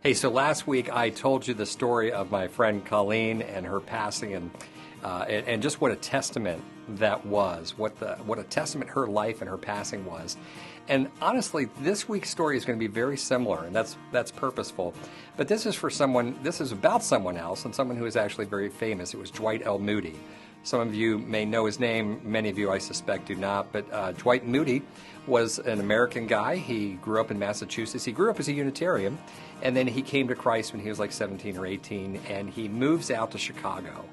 Hey, so last week I told you the story of my friend Colleen and her passing, and just what a testament that was, what a testament her life and her passing was. And honestly, this week's story is going to be very similar, and that's purposeful. But this is about someone else, and someone who is actually very famous. It was Dwight L. Moody. Some of you may know his name. Many of you, I suspect, do not. But Dwight Moody was an American guy. He grew up in Massachusetts. He grew up as a Unitarian, and then he came to Christ when he was like 17 or 18, and he moves out to Chicago.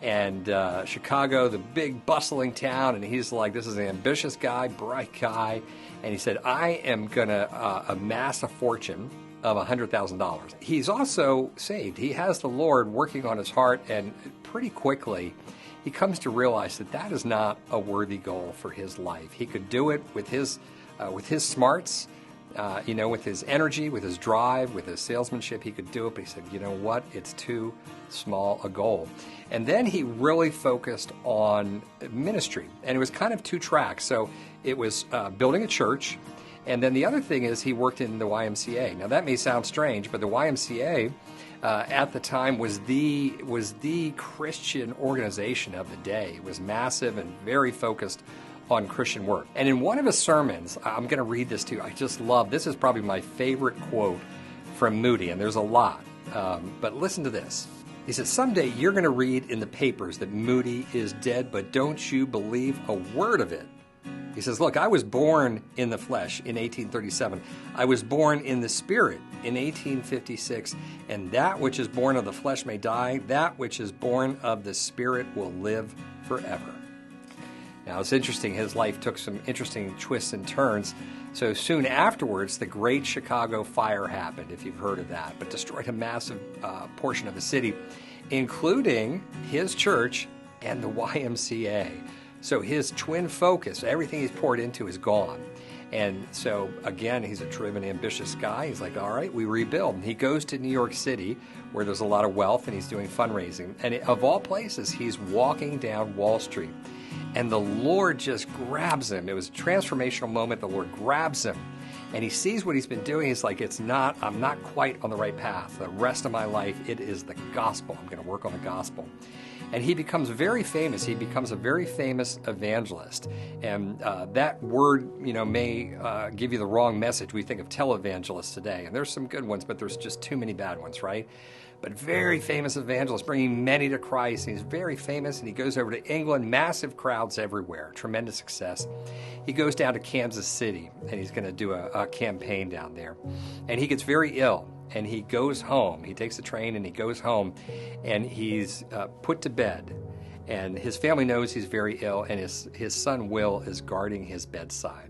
And Chicago, the big bustling town, and he's like, this is an ambitious guy, bright guy. And he said, I am going to amass a fortune of $100,000. He's also saved. He has the Lord working on his heart, and pretty quickly he comes to realize that is not a worthy goal for his life. He could do it with his smarts, with his energy, with his drive, with his salesmanship. He could do it, but he said, you know what? It's too small a goal. And then he really focused on ministry, and it was kind of two tracks. So it was building a church, and then the other thing is he worked in the YMCA. Now that may sound strange, but the YMCA at the time was the Christian organization of the day. It was massive and very focused on Christian work. And in one of his sermons, I'm going to read this to you. I just love, this is probably my favorite quote from Moody, and there's a lot. But listen to this. He says, someday you're going to read in the papers that Moody is dead, but don't you believe a word of it. He says, look, I was born in the flesh in 1837. I was born in the spirit in 1856. And that which is born of the flesh may die. That which is born of the spirit will live forever. Now, it's interesting. His life took some interesting twists and turns. So soon afterwards, the Great Chicago Fire happened, if you've heard of that, but destroyed a massive portion of the city, including his church and the YMCA. So his twin focus, everything he's poured into, is gone. And so, again, he's a driven, ambitious guy. He's like, all right, we rebuild. And he goes to New York City, where there's a lot of wealth, and he's doing fundraising. And of all places, he's walking down Wall Street. And the Lord just grabs him. It was a transformational moment. The Lord grabs him. And he sees what he's been doing. He's like, I'm not quite on the right path. The rest of my life, it is the gospel. I'm going to work on the gospel. And he becomes very famous. He becomes a very famous evangelist. And that word, may give you the wrong message. We think of televangelists today. And there's some good ones, but there's just too many bad ones, right? But very famous evangelist, bringing many to Christ. And he's very famous, and he goes over to England, massive crowds everywhere, tremendous success. He goes down to Kansas City, and he's going to do a campaign down there. And he gets very ill, and he goes home. He takes the train, and he goes home, and he's put to bed. And his family knows he's very ill, and his son Will is guarding his bedside.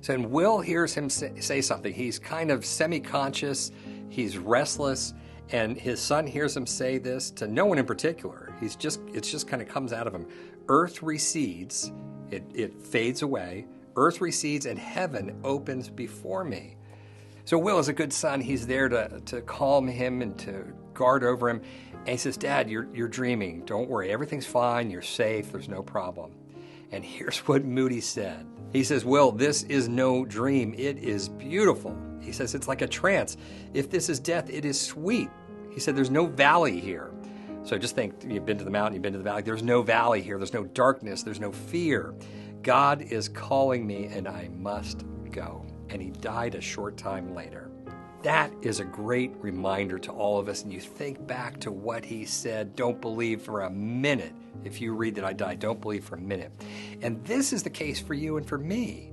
So and Will hears him say something. He's kind of semi-conscious. He's restless. And his son hears him say this to no one in particular. It just kind of comes out of him. Earth recedes, it fades away. Earth recedes and heaven opens before me. So Will is a good son. He's there to calm him and to guard over him. And he says, Dad, you're dreaming. Don't worry. Everything's fine. You're safe. There's no problem. And here's what Moody said. He says, Will, this is no dream. It is beautiful. He says, it's like a trance. If this is death, it is sweet. He said, there's no valley here. So just think, you've been to the mountain, you've been to the valley. There's no valley here. There's no darkness. There's no fear. God is calling me, and I must go. And he died a short time later. That is a great reminder to all of us. And you think back to what he said, don't believe for a minute. If you read that I died, don't believe for a minute. And this is the case for you and for me.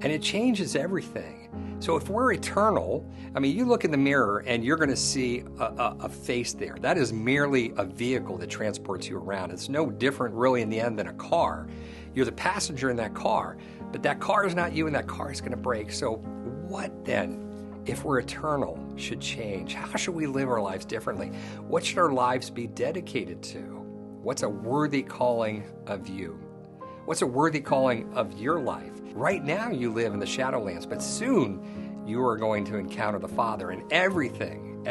And it changes everything. So if we're eternal, you look in the mirror and you're going to see a face there. That is merely a vehicle that transports you around. It's no different really in the end than a car. You're the passenger in that car, but that car is not you and that car is going to break. So what then, if we're eternal, should change? How should we live our lives differently? What should our lives be dedicated to? What's a worthy calling of you? What's a worthy calling of your life? Right now you live in the Shadowlands, but soon you are going to encounter the Father, and everything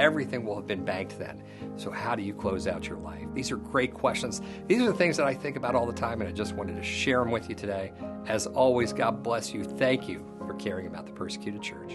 will have been banked then. So how do you close out your life? These are great questions. These are the things that I think about all the time, and I just wanted to share them with you today. As always, God bless you. Thank you for caring about the persecuted church.